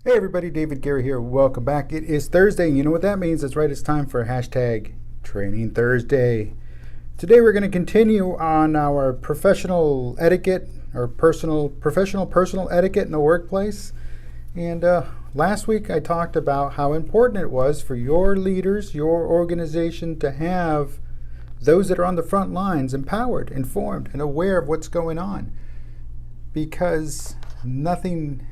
Hey everybody, David Guerra here. Welcome back. It is Thursday, and you know what that means. That's right, it's time for hashtag Training Thursday. Today we're going to continue on our professional etiquette or professional etiquette in the workplace. And last week I talked about how important it was for your leaders, your organization to have those that are on the front lines empowered, informed, and aware of what's going on. Because nothing...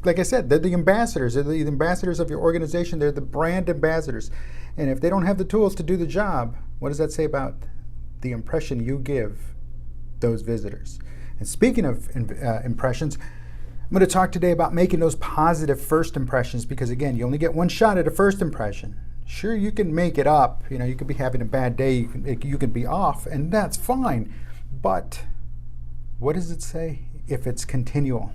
Like I said, they're the ambassadors. They're the ambassadors of your organization. They're the brand ambassadors. And if they don't have the tools to do the job, what does that say about the impression you give those visitors? And speaking of impressions, I'm going to talk today about making those positive first impressions because, again, you only get one shot at a first impression. Sure, you can make it up. You know, you could be having a bad day. You can be off, and that's fine. But what does it say if it's continual?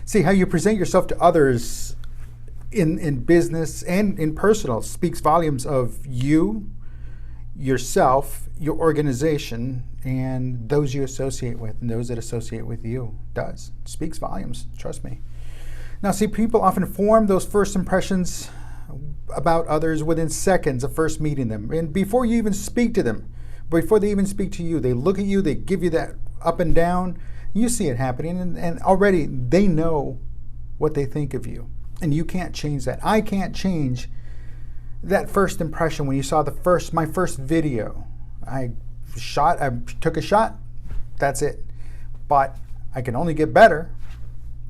See, how you present yourself to others in business and in personal speaks volumes of you, yourself, your organization, and those you associate with, and those that associate with you. Speaks volumes, trust me. Now, see, people often form those first impressions about others within seconds of first meeting them. And before you even speak to them, before they even speak to you, they look at you, they give you that up and down. You see it happening, and already they know what they think of you. And you can't change that. I can't change that first impression when you saw my first video. I took a shot, that's it. But I can only get better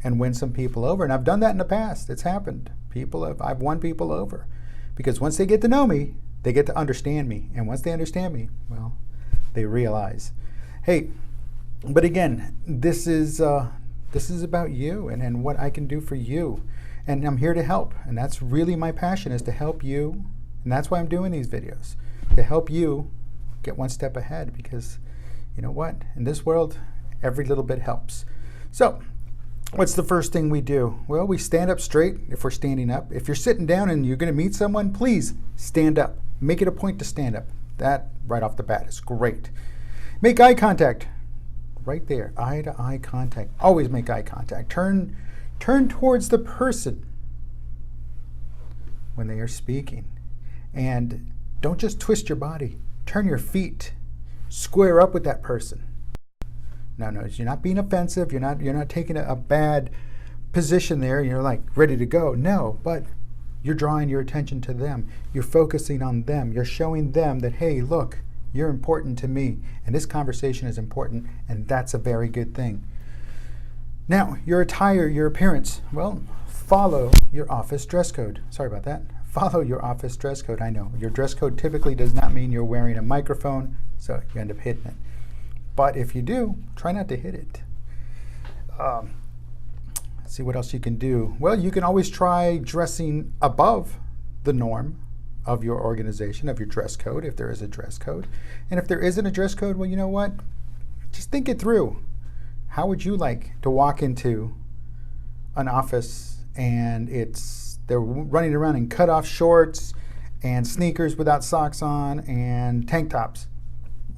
and win some people over. And I've done that in the past. It's happened. I've won people over. Because once they get to know me, they get to understand me. And once they understand me, well, they realize, hey, but again, this is about you and what I can do for you. And I'm here to help. And that's really my passion, is to help you. And that's why I'm doing these videos, to help you get one step ahead. Because you know what? In this world, every little bit helps. So what's the first thing we do? Well, we stand up straight if we're standing up. If you're sitting down and you're going to meet someone, please stand up. Make it a point to stand up. That right off the bat is great. Make eye contact. Right there, eye-to-eye contact. Always make eye contact. Turn towards the person when they are speaking. And don't just twist your body. Turn your feet. Square up with that person. No, you're not being offensive. You're not taking a bad position there. You're like ready to go. No, but you're drawing your attention to them. You're focusing on them. You're showing them that, hey, look, you're important to me, and this conversation is important, and that's a very good thing. Now, your attire, your appearance, well, follow your office dress code. Sorry about that. Follow your office dress code. I know, your dress code typically does not mean you're wearing a microphone, so you end up hitting it. But if you do, try not to hit it. Let's see what else you can do. Well, you can always try dressing above the norm of your organization, of your dress code, if there is a dress code. And if there isn't a dress code, well, you know what? Just think it through. How would you like to walk into an office and they're running around in cut-off shorts and sneakers without socks on and tank tops?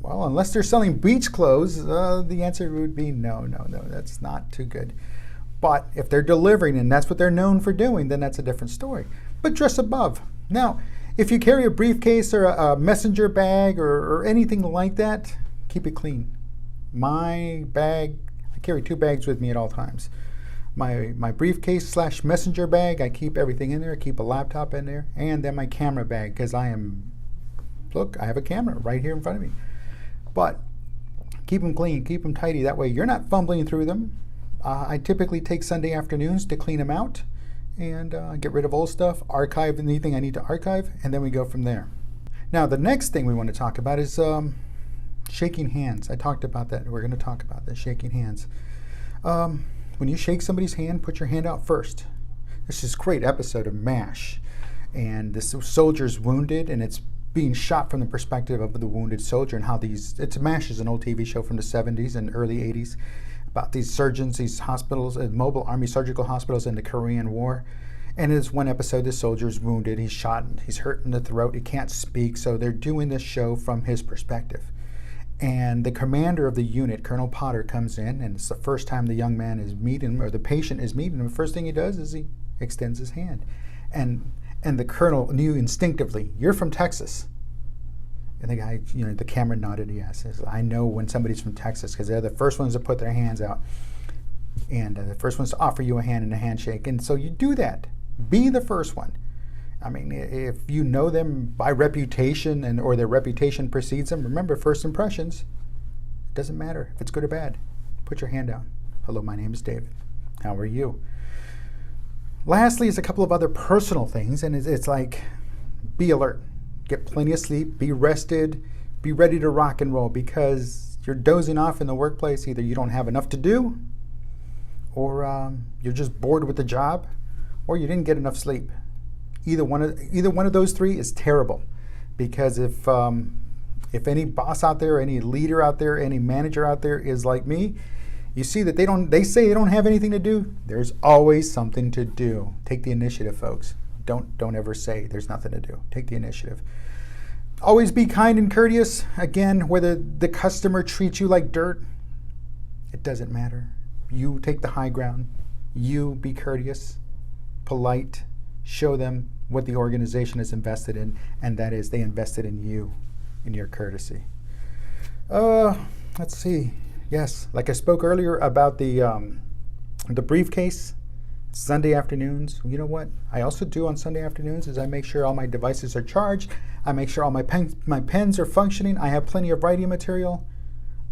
Well, unless they're selling beach clothes, the answer would be no, that's not too good. But if they're delivering and that's what they're known for doing, then that's a different story. But dress above. Now, if you carry a briefcase or a messenger bag or anything like that, keep it clean. My bag, I carry 2 bags with me at all times. My briefcase / messenger bag, I keep everything in there. I keep a laptop in there. And then my camera bag, because I have a camera right here in front of me. But keep them clean, keep them tidy. That way you're not fumbling through them. I typically take Sunday afternoons to clean them out and get rid of old stuff, archive anything I need to archive, and then we go from there. Now, the next thing we want to talk about is shaking hands. I talked about that. We're going to talk about that, shaking hands. When you shake somebody's hand, put your hand out first. There's this great episode of MASH, and this soldier's wounded, and it's being shot from the perspective of the wounded soldier, and how MASH is an old TV show from the 70s and early 80s. About these surgeons, these hospitals, mobile army surgical hospitals in the Korean War. And in this one episode, the soldier's wounded, he's shot, he's hurt in the throat, he can't speak, so they're doing this show from his perspective. And the commander of the unit, Colonel Potter, comes in, and it's the first time the young man is meeting, or the patient is meeting him. The first thing he does is he extends his hand. And the colonel knew instinctively, you're from Texas. And the guy, the camera nodded yes. Says, I know when somebody's from Texas because they're the first ones to put their hands out. And the first ones to offer you a hand in a handshake. And so you do that. Be the first one. I mean, if you know them by reputation or their reputation precedes them, remember, first impressions, it doesn't matter if it's good or bad. Put your hand down. Hello, my name is David. How are you? Lastly is a couple of other personal things, and it's like, be alert. Get plenty of sleep, be rested, be ready to rock and roll, because you're dozing off in the workplace. Either you don't have enough to do, or you're just bored with the job, or you didn't get enough sleep. Either one of those three is terrible, because if any boss out there, any leader out there, any manager out there is like me, you see that they say they don't have anything to do. There's always something to do. Take the initiative, folks. Don't ever say there's nothing to do. Take the initiative. Always be kind and courteous. Again, whether the customer treats you like dirt, it doesn't matter. You take the high ground. You be courteous, polite, show them what the organization is invested in, and that is they invested in you, in your courtesy. Let's see. Yes, like I spoke earlier about the briefcase, Sunday afternoons. You know what I also do on Sunday afternoons is I make sure all my devices are charged. I make sure all my pens are functioning. I have plenty of writing material.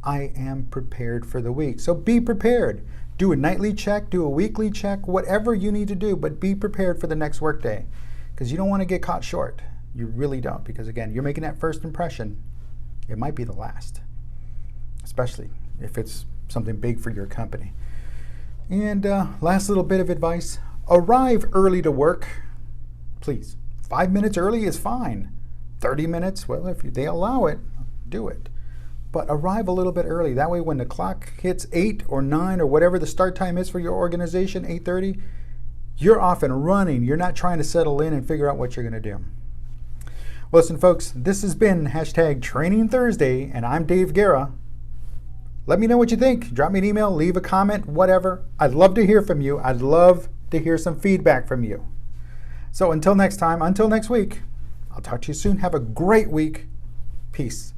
I am prepared for the week. So be prepared. Do a nightly check, do a weekly check, whatever you need to do, but be prepared for the next workday, because you don't want to get caught short. You really don't, because again, you're making that first impression. It might be the last, especially if it's something big for your company. And last little bit of advice, arrive early to work, please. 5 minutes early is fine. 30 minutes, well, if they allow it, do it. But arrive a little bit early. That way when the clock hits 8 or 9 or whatever the start time is for your organization, 8:30, you're off and running. You're not trying to settle in and figure out what you're going to do. Well, listen, folks, this has been #Training Thursday, and I'm Dave Guerra. Let me know what you think. Drop me an email, leave a comment, whatever. I'd love to hear from you. I'd love to hear some feedback from you. So until next time, until next week, I'll talk to you soon. Have a great week. Peace.